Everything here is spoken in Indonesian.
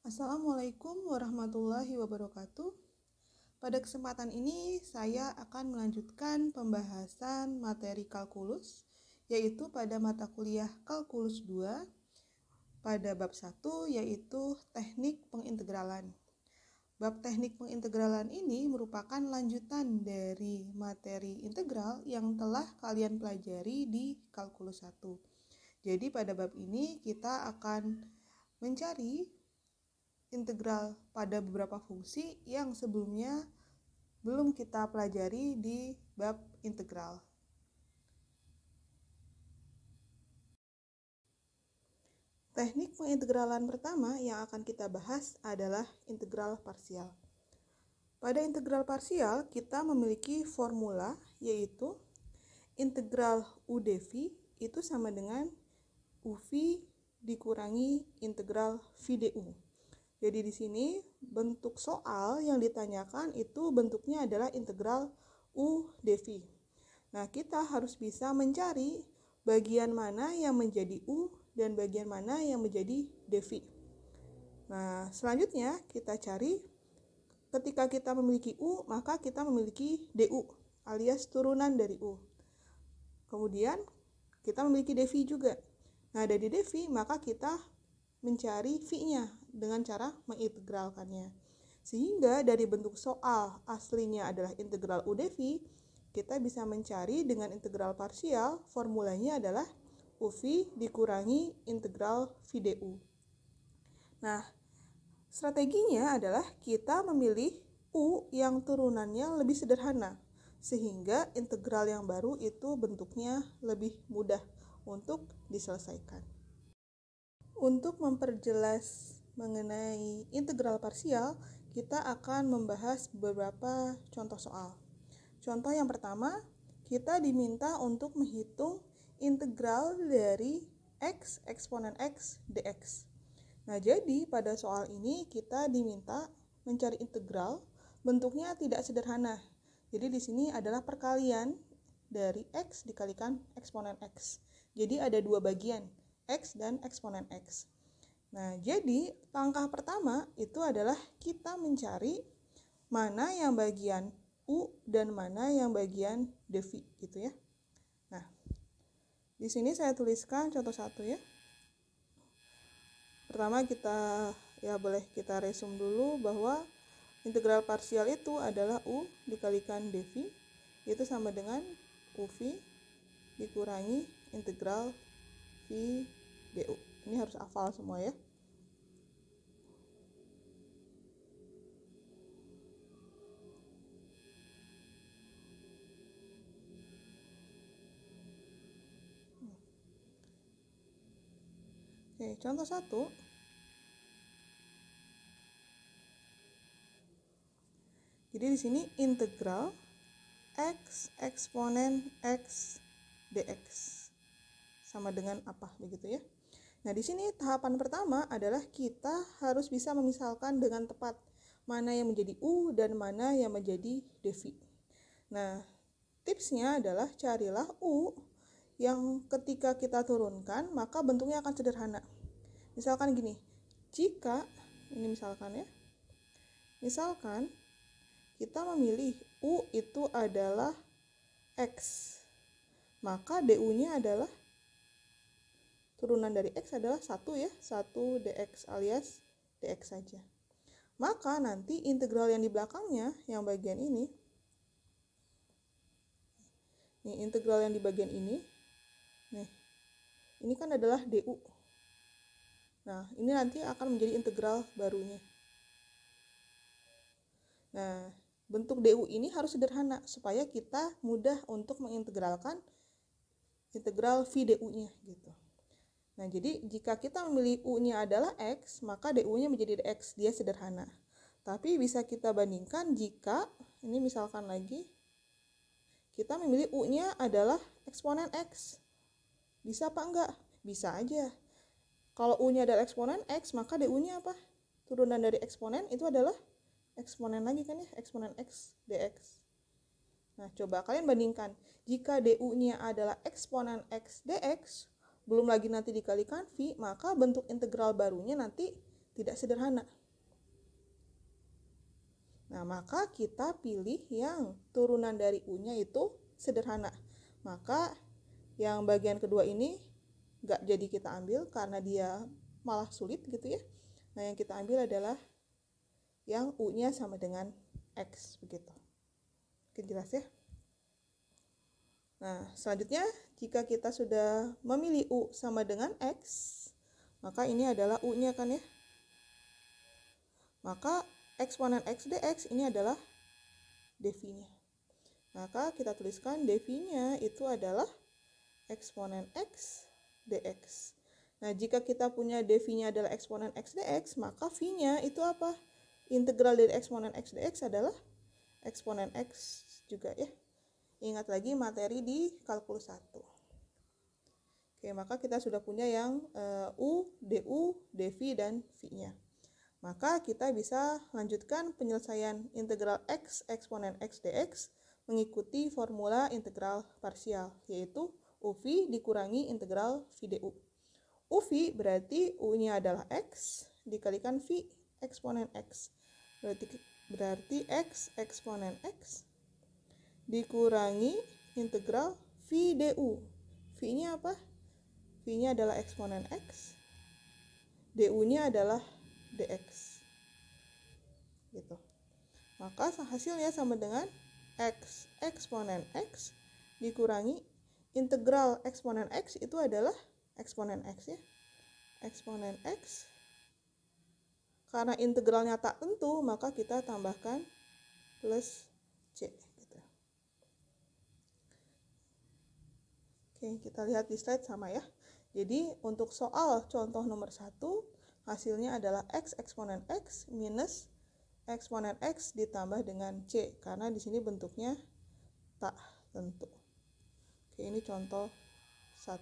Assalamualaikum warahmatullahi wabarakatuh. Pada kesempatan ini saya akan melanjutkan pembahasan materi kalkulus, yaitu pada mata kuliah Kalkulus 2 pada bab 1, yaitu teknik pengintegralan. Bab teknik pengintegralan ini merupakan lanjutan dari materi integral yang telah kalian pelajari di Kalkulus 1. Jadi pada bab ini kita akan mencari integral pada beberapa fungsi yang sebelumnya belum kita pelajari di bab integral. Teknik pengintegralan pertama yang akan kita bahas adalah integral parsial. Pada integral parsial kita memiliki formula, yaitu integral u dv itu sama dengan uv dikurangi integral v du. Jadi di sini bentuk soal yang ditanyakan itu bentuknya adalah integral u dv. Nah, kita harus bisa mencari bagian mana yang menjadi u dan bagian mana yang menjadi dv. Nah, selanjutnya kita cari ketika kita memiliki u, maka kita memiliki du alias turunan dari u. Kemudian kita memiliki dv juga. Nah, dari dv maka kita mencari v-nya dengan cara mengintegralkannya. Sehingga dari bentuk soal aslinya adalah integral u dv, kita bisa mencari dengan integral parsial, formulanya adalah uv dikurangi integral v du. Nah, strateginya adalah kita memilih u yang turunannya lebih sederhana, sehingga integral yang baru itu bentuknya lebih mudah untuk diselesaikan. Untuk memperjelas mengenai integral parsial, kita akan membahas beberapa contoh soal. Contoh yang pertama, kita diminta untuk menghitung integral dari x eksponen x dx. Nah, jadi pada soal ini kita diminta mencari integral, bentuknya tidak sederhana. Jadi di sini adalah perkalian dari x dikalikan eksponen x. Jadi ada dua bagian, x dan eksponen x. Nah, jadi langkah pertama itu adalah kita mencari mana yang bagian u dan mana yang bagian dv gitu ya. Nah, di sini saya tuliskan contoh satu ya. Pertama boleh kita resume dulu bahwa integral parsial itu adalah u dikalikan dv itu sama dengan uv dikurangi integral v du. Ini harus hafal semua ya. Oke, contoh satu. Jadi di sini integral x eksponen x dx sama dengan apa begitu ya. Nah, di sini tahapan pertama adalah kita harus bisa memisalkan dengan tepat mana yang menjadi u dan mana yang menjadi dv. Nah, tipsnya adalah carilah u yang ketika kita turunkan maka bentuknya akan sederhana. Misalkan gini, jika ini misalkan ya. Misalkan kita memilih u itu adalah x, maka du-nya adalah turunan dari x adalah 1 ya, 1 dx alias dx saja. Maka nanti integral yang di belakangnya, yang bagian ini, nih integral yang di bagian ini, nih, ini kan adalah du. Nah, ini nanti akan menjadi integral barunya. Nah, bentuk du ini harus sederhana supaya kita mudah untuk mengintegralkan integral v du-nya gitu. Nah, jadi jika kita memilih u-nya adalah x, maka du-nya menjadi dx, dia sederhana. Tapi bisa kita bandingkan jika, ini misalkan lagi, kita memilih u-nya adalah eksponen x. Bisa apa enggak? Bisa aja. Kalau u-nya adalah eksponen x, maka du-nya apa? Turunan dari eksponen itu adalah eksponen lagi kan ya, eksponen x dx. Nah, coba kalian bandingkan. Jika du-nya adalah eksponen x dx, belum lagi nanti dikalikan v, maka bentuk integral barunya nanti tidak sederhana. Nah, maka kita pilih yang turunan dari U-nya itu sederhana. Maka yang bagian kedua ini nggak jadi kita ambil karena dia malah sulit gitu ya. Nah, yang kita ambil adalah yang U-nya sama dengan X begitu. Oke, jelas ya? Nah, selanjutnya jika kita sudah memilih U sama dengan X, maka ini adalah U-nya kan ya. Maka eksponen X dx ini adalah dv-nya. Maka kita tuliskan dv-nya itu adalah eksponen X dx. Nah, jika kita punya dv-nya adalah eksponen X dx, maka v-nya itu apa? Integral dari eksponen X dx adalah eksponen X juga ya. Ingat lagi materi di kalkulus 1. Oke, maka kita sudah punya yang U, du, dv, dan v-nya. Maka kita bisa lanjutkan penyelesaian integral X eksponen X dx mengikuti formula integral parsial, yaitu UV dikurangi integral V du. UV berarti U-nya adalah X dikalikan V eksponen X. Berarti X eksponen X dikurangi integral V du. V-nya apa? V-nya adalah eksponen X. Du-nya adalah dx. Gitu. Maka hasilnya sama dengan X eksponen X dikurangi integral eksponen X itu adalah eksponen X ya. Eksponen X. Karena integralnya tak tentu, maka kita tambahkan plus C. Gitu. Oke, kita lihat di slide sama ya. Jadi untuk soal contoh nomor 1, hasilnya adalah X eksponen X minus eksponen X ditambah dengan C, karena di sini bentuknya tak tentu. Oke, ini contoh 1.